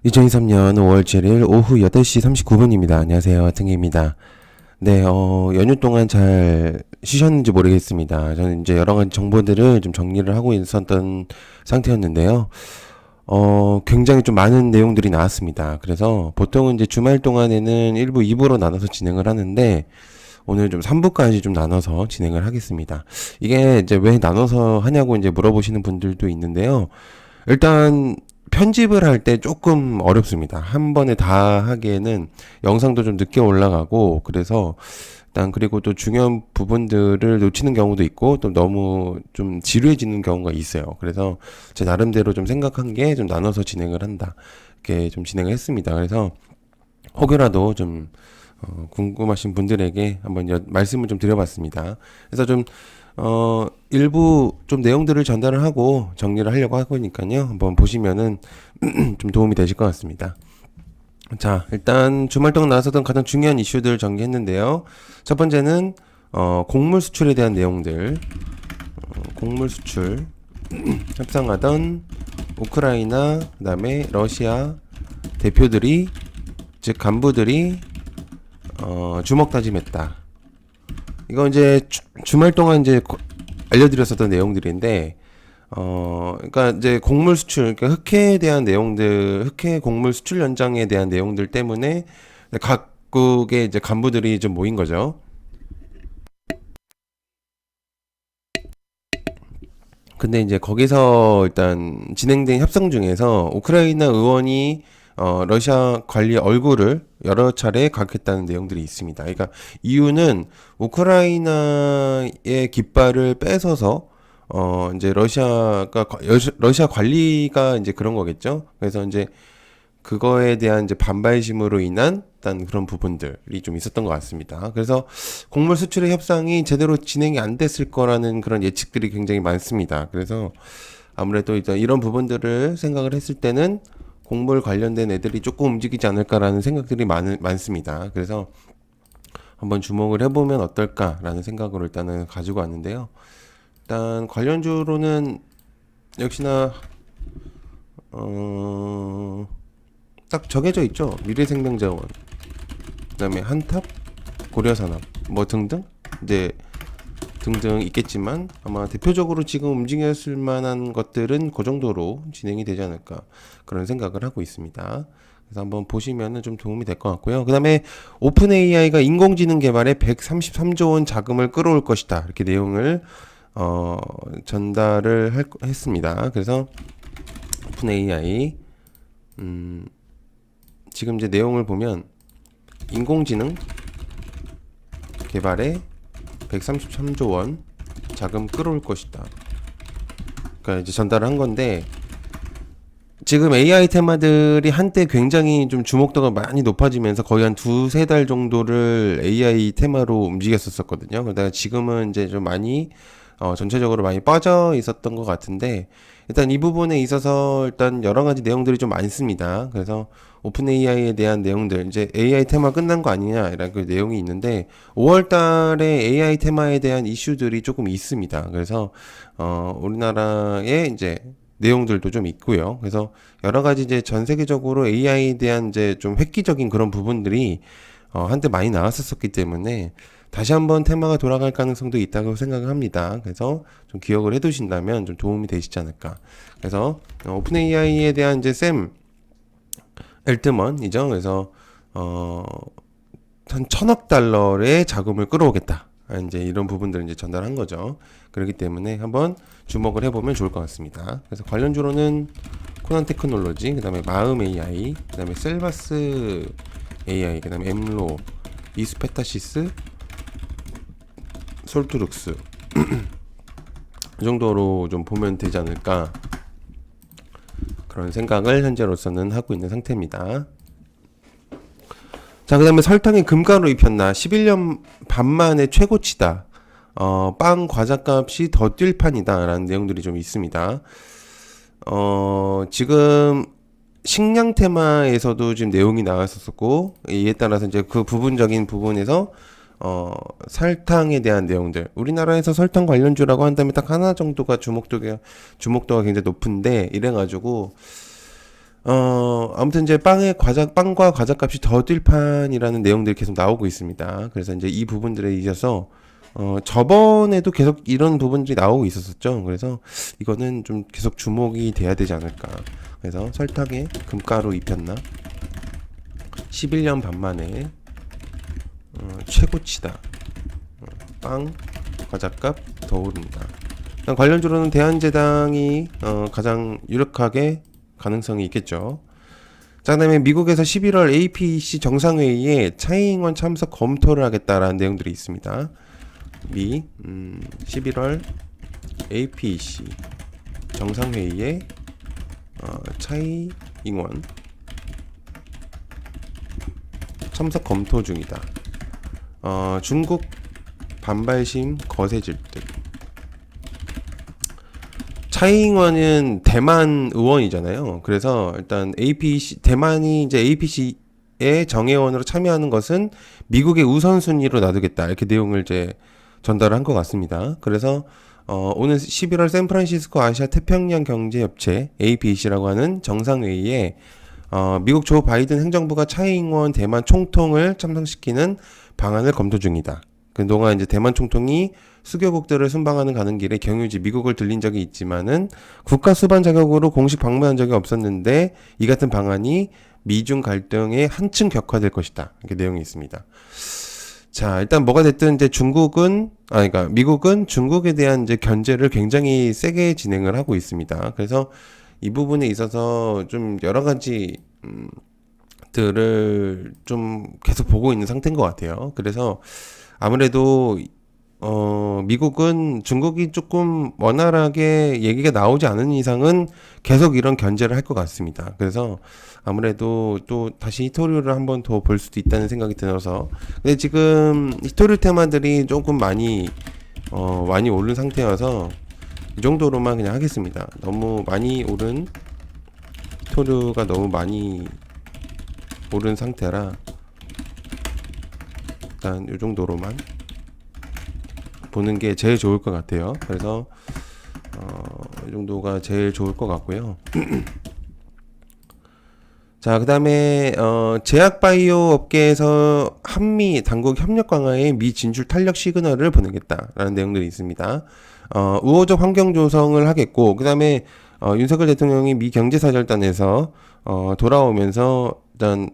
2023년 5월 7일 오후 8시 39분입니다. 안녕하세요. 등희입니다. 네, 연휴 동안 잘 쉬셨는지 모르겠습니다. 저는 이제 여러 가지 정보들을 좀 정리를 하고 있었던 상태였는데요. 굉장히 좀 많은 내용들이 나왔습니다. 그래서 보통은 이제 주말 동안에는 1부, 2부로 나눠서 진행을 하는데, 오늘 좀 3부까지 좀 나눠서 진행을 하겠습니다. 이게 이제 왜 나눠서 하냐고 이제 물어보시는 분들도 있는데요. 일단 편집을 할 때 조금 어렵습니다. 한 번에 다 하기에는 영상도 좀 늦게 올라가고 그래서 일단 그리고 또 중요한 부분들을 놓치는 경우도 있고 또 너무 좀 지루해지는 경우가 있어요. 그래서 제 나름대로 좀 생각한 게 좀 나눠서 진행을 한다. 이렇게 좀 진행을 했습니다. 그래서 혹여라도 좀 궁금하신 분들에게 한번 말씀을 좀 드려봤습니다. 그래서 좀 일부 좀 내용들을 전달을 하고 정리를 하려고 하니까요. 한번 보시면은 좀 도움이 되실 것 같습니다. 자, 일단 주말 동안 나왔었던 가장 중요한 이슈들 정리했는데요. 첫 번째는 곡물 수출에 대한 내용들, 곡물 수출 협상하던 우크라이나 그다음에 러시아 대표들이 즉 간부들이 주먹 다짐했다. 이거 이제 주말 동안 이제 알려드렸었던 내용들인데, 그러니까 이제 곡물 수출, 그러니까 흑해에 대한 내용들, 흑해 곡물 수출 연장에 대한 내용들 때문에 각국의 이제 간부들이 좀 모인 거죠. 근데 이제 거기서 일단 진행된 협상 중에서 우크라이나 의원이 러시아 관리 얼굴을 여러 차례 각했다는 내용들이 있습니다. 그러니까 이유는 우크라이나의 깃발을 뺏어서 이제 러시아 관리가 이제 그런 거겠죠. 그래서 이제 그거에 대한 이제 반발심으로 인한 일단 그런 부분들이 좀 있었던 것 같습니다. 그래서 곡물 수출의 협상이 제대로 진행이 안 됐을 거라는 그런 예측들이 굉장히 많습니다. 그래서 아무래도 일단 이런 부분들을 생각을 했을 때는 곡물 관련된 애들이 조금 움직이지 않을까라는 생각들이 많습니다. 그래서 한번 주목을 해보면 어떨까라는 생각으로 일단은 가지고 왔는데요. 일단 관련주로는 역시나 딱 정해져 있죠. 미래생명자원, 그다음에 한탑, 고려산업, 뭐 등등 이제 등등 있겠지만 아마 대표적으로 지금 움직였을 만한 것들은 그 정도로 진행이 되지 않을까 그런 생각을 하고 있습니다. 그래서 한번 보시면은 좀 도움이 될 것 같고요. 그다음에 오픈 AI가 인공지능 개발에 133조 원 자금을 끌어올 것이다. 이렇게 내용을 전달을 했습니다. 그래서 오픈 AI 지금 이제 내용을 보면 인공지능 개발에 133조 원 자금 끌어올 것이다. 그러니까 이제 전달을 한 건데 지금 AI 테마들이 한때 굉장히 좀 주목도가 많이 높아지면서 거의 한 두세 달 정도를 AI 테마로 움직였었거든요. 그러다가 지금은 이제 좀 많이 전체적으로 많이 빠져 있었던 것 같은데 일단 이 부분에 있어서 일단 여러 가지 내용들이 좀 많습니다. 그래서 오픈 AI에 대한 내용들 이제 AI 테마 끝난 거 아니냐라는 그 내용이 있는데 5월 달에 AI 테마에 대한 이슈들이 조금 있습니다. 그래서 우리나라의 이제 내용들도 좀 있고요. 그래서 여러 가지 이제 전 세계적으로 AI에 대한 이제 좀 획기적인 그런 부분들이 한때 많이 나왔었기 때문에 다시 한번 테마가 돌아갈 가능성도 있다고 생각을 합니다. 그래서 좀 기억을 해두신다면 좀 도움이 되시지 않을까. 그래서 오픈 AI에 대한 이제 샘 엘트먼이죠. 그래서 한 1,000억 달러의 자금을 끌어오겠다. 이제 이런 부분들을 이제 전달한 거죠. 그렇기 때문에 한번 주목을 해보면 좋을 것 같습니다. 그래서 관련주로는 코난 테크놀로지, 그 다음에 마음 AI, 그 다음에 셀바스 AI, 그 다음에 엠로, 이스페타시스, 솔트룩스 이 정도로 좀 보면 되지 않을까 그런 생각을 현재로서는 하고 있는 상태입니다. 자, 그 다음에 설탕에 금가루 입혔나 11년 반 만에 최고치다. 빵 과자값이 더 뛸 판이다 라는 내용들이 좀 있습니다. 지금 식량 테마에서도 지금 내용이 나왔었고 이에 따라서 이제 그 부분적인 부분에서 설탕에 대한 내용들 우리나라에서 설탕 관련주라고 한다면 딱 하나 정도가 주목도가 굉장히 높은데 이래가지고 아무튼 이제 빵과 과자 값이 더 뛸 판이라는 내용들이 계속 나오고 있습니다. 그래서 이제 이 부분들에 있어서 저번에도 계속 이런 부분들이 나오고 있었었죠. 그래서 이거는 좀 계속 주목이 돼야 되지 않을까. 그래서 설탕에 금가루 입혔나? 11년 반 만에 최고치다. 빵 과자값 더 오른다. 관련주로는 대한제당이 가장 유력하게 가능성이 있겠죠. 자, 그다음에 미국에서 11월 APEC 정상회의에 차이잉원 참석 검토를 하겠다라는 내용들이 있습니다. 11월 APEC 정상회의에 차이잉원 참석 검토 중이다. 중국 반발심 거세질 듯. 차이잉원은 대만 의원이잖아요. 그래서 일단 대만이 이제 APC의 정회원으로 참여하는 것은 미국의 우선순위로 놔두겠다. 이렇게 내용을 이제 전달을 한 것 같습니다. 그래서 오늘 11월 샌프란시스코 아시아 태평양 경제협체 APEC라고 하는 정상회의에 미국 조 바이든 행정부가 차이잉원 대만 총통을 참석시키는 방안을 검토 중이다. 그동안 이제 대만 총통이 수교국들을 순방하는 가는 길에 경유지 미국을 들린 적이 있지만은 국가 수반 자격으로 공식 방문한 적이 없었는데 이 같은 방안이 미중 갈등의 한층 격화될 것이다. 이렇게 내용이 있습니다. 자, 일단 뭐가 됐든 이제 그러니까 미국은 중국에 대한 이제 견제를 굉장히 세게 진행을 하고 있습니다. 그래서 이 부분에 있어서 좀 여러 가지 들을 좀 계속 보고 있는 상태인 것 같아요. 그래서 아무래도 미국은 중국이 조금 원활하게 얘기가 나오지 않은 이상은 계속 이런 견제를 할 것 같습니다. 그래서 아무래도 또 다시 히토류를 한번 더 볼 수도 있다는 생각이 들어서 근데 지금 히토류 테마들이 조금 많이 오른 상태여서 이 정도로만 그냥 하겠습니다. 너무 많이 오른 히토류가 너무 많이 오른 상태라 일단 이 정도로만 보는 게 제일 좋을 것 같아요. 그래서 이 정도가 제일 좋을 것 같고요. 자, 그 다음에 제약바이오 업계에서 한미 당국 협력 강화에 미 진출 탄력 시그널을 보내겠다라는 내용들이 있습니다. 우호적 환경 조성을 하겠고 그 다음에 윤석열 대통령이 미 경제사절단에서 돌아오면서 일단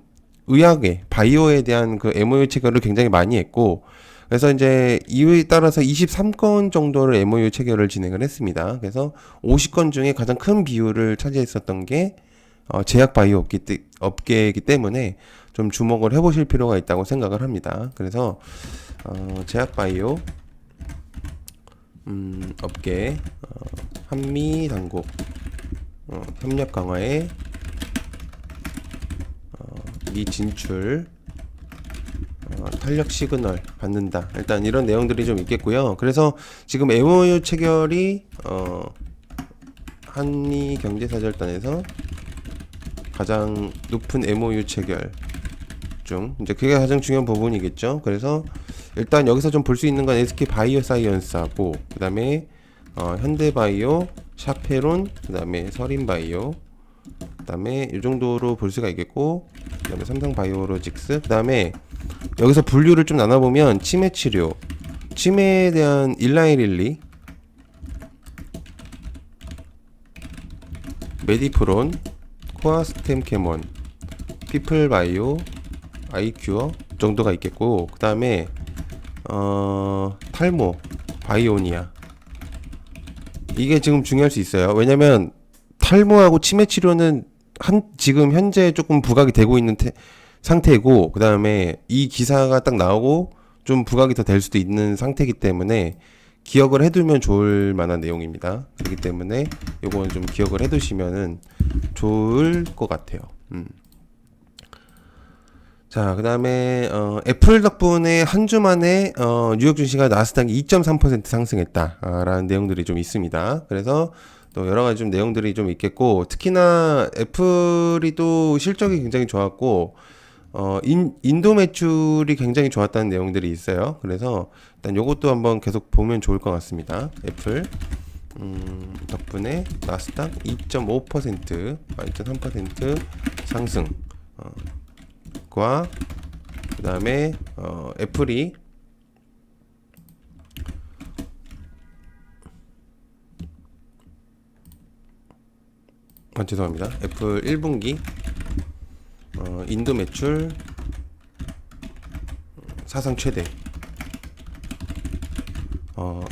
의학에 바이오에 대한 그 MOU 체결을 굉장히 많이 했고 그래서 이제 이유에 따라서 23건 정도를 MOU 체결을 진행을 했습니다. 그래서 50건 중에 가장 큰 비율을 차지했었던 게 제약 바이오 업계이기 때문에 좀 주목을 해보실 필요가 있다고 생각을 합니다. 그래서 제약 바이오 업계 한미 당국 협력 강화에 미 진출 탄력 시그널 받는다. 일단 이런 내용들이 좀 있겠고요. 그래서 지금 MOU 체결이 한미 경제사절단에서 가장 높은 MOU 체결 중 이제 그게 가장 중요한 부분이겠죠. 그래서 일단 여기서 좀 볼 수 있는 건 SK 바이오사이언스하고 그 다음에 현대바이오, 샤페론, 그 다음에 서린바이오, 그 다음에 이 정도로 볼 수가 있겠고 그 다음에 삼성바이오로직스, 그 다음에 여기서 분류를 좀 나눠보면 치매 치료, 치매에 대한 일라이릴리, 메디프론, 코아스템캐몬, 피플바이오, 아이큐어 정도가 있겠고 그 다음에 탈모, 바이오니아 이게 지금 중요할 수 있어요. 왜냐면 탈모하고 치매 치료는 지금 현재 조금 부각이 되고 있는 상태고 그 다음에 이 기사가 딱 나오고 좀 부각이 더 될 수도 있는 상태이기 때문에 기억을 해두면 좋을 만한 내용입니다. 그렇기 때문에 요건 좀 기억을 해두시면은 좋을 것 같아요. 자, 그 다음에 애플 덕분에 한 주 만에 뉴욕 주식가 나스닥이 2.3% 상승했다라는 내용들이 좀 있습니다. 그래서 또 여러 가지 좀 내용들이 좀 있겠고 특히나 애플이 또 실적이 굉장히 좋았고 인도 매출이 굉장히 좋았다는 내용들이 있어요. 그래서 일단 요것도 한번 계속 보면 좋을 것 같습니다. 애플 덕분에 나스닥 2.5%, 2.3% 상승 과 그 다음에 애플이 죄송합니다. 애플 1분기 인도 매출 사상 최대.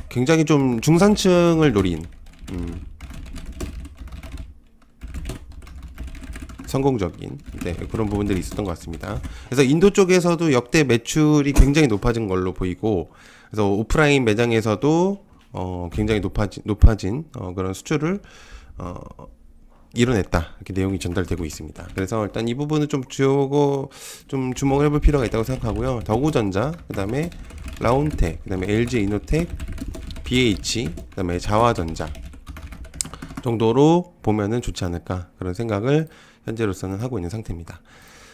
굉장히 좀 중산층을 노린 성공적인 그런 부분들이 있었던 것 같습니다. 그래서 인도 쪽에서도 역대 매출이 굉장히 높아진 걸로 보이고, 그래서 오프라인 매장에서도 굉장히 높아진 그런 수출을 이뤄냈다, 이렇게 내용이 전달되고 있습니다. 그래서 일단 이 부분은 좀 주목을 해볼 필요가 있다고 생각하고요. 더구전자, 그 다음에 라온텍, 그 다음에 LG 이노텍, BH, 그 다음에 자화전자 정도로 보면은 좋지 않을까, 그런 생각을 현재로서는 하고 있는 상태입니다.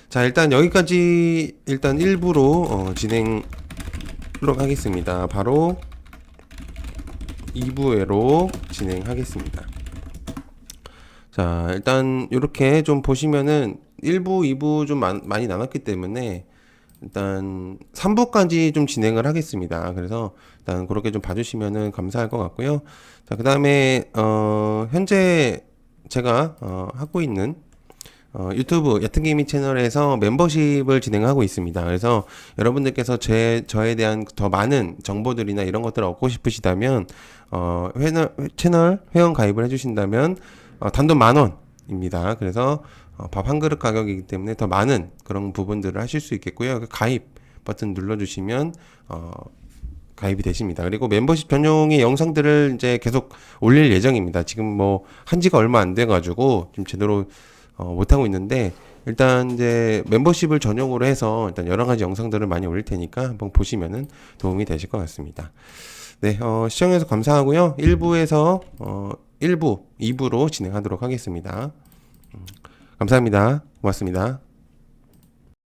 자, 일단 여기까지 일단 1부로 진행하도록 하겠습니다. 바로 2부로 진행하겠습니다. 자, 일단 이렇게 좀 보시면은 1부, 2부 좀 많이 나눴기 때문에 일단 3부까지 좀 진행을 하겠습니다. 그래서 일단 그렇게 좀 봐주시면은 감사할 것 같고요. 자, 그 다음에 현재 제가 하고 있는 유튜브 얕은게이밍 채널에서 membership을 진행하고 있습니다. 그래서 여러분들께서 저에 대한 더 많은 정보들이나 이런 것들을 얻고 싶으시다면 채널 회원 가입을 해주신다면 단돈 10,000원입니다. 그래서 밥 한 그릇 가격이기 때문에 더 많은 그런 부분들을 하실 수 있겠고요. 그 가입 버튼 눌러주시면 가입이 되십니다. 그리고 멤버십 전용의 영상들을 이제 계속 올릴 예정입니다. 지금 뭐 한지가 얼마 안 돼가지고 좀 제대로 못하고 있는데, 일단 이제 멤버십을 전용으로 해서 일단 여러 가지 영상들을 많이 올릴 테니까 한번 보시면은 도움이 되실 것 같습니다. 네, 시청해주셔서 감사하고요. 1부에서 1부, 2부로 진행하도록 하겠습니다. 감사합니다. 고맙습니다.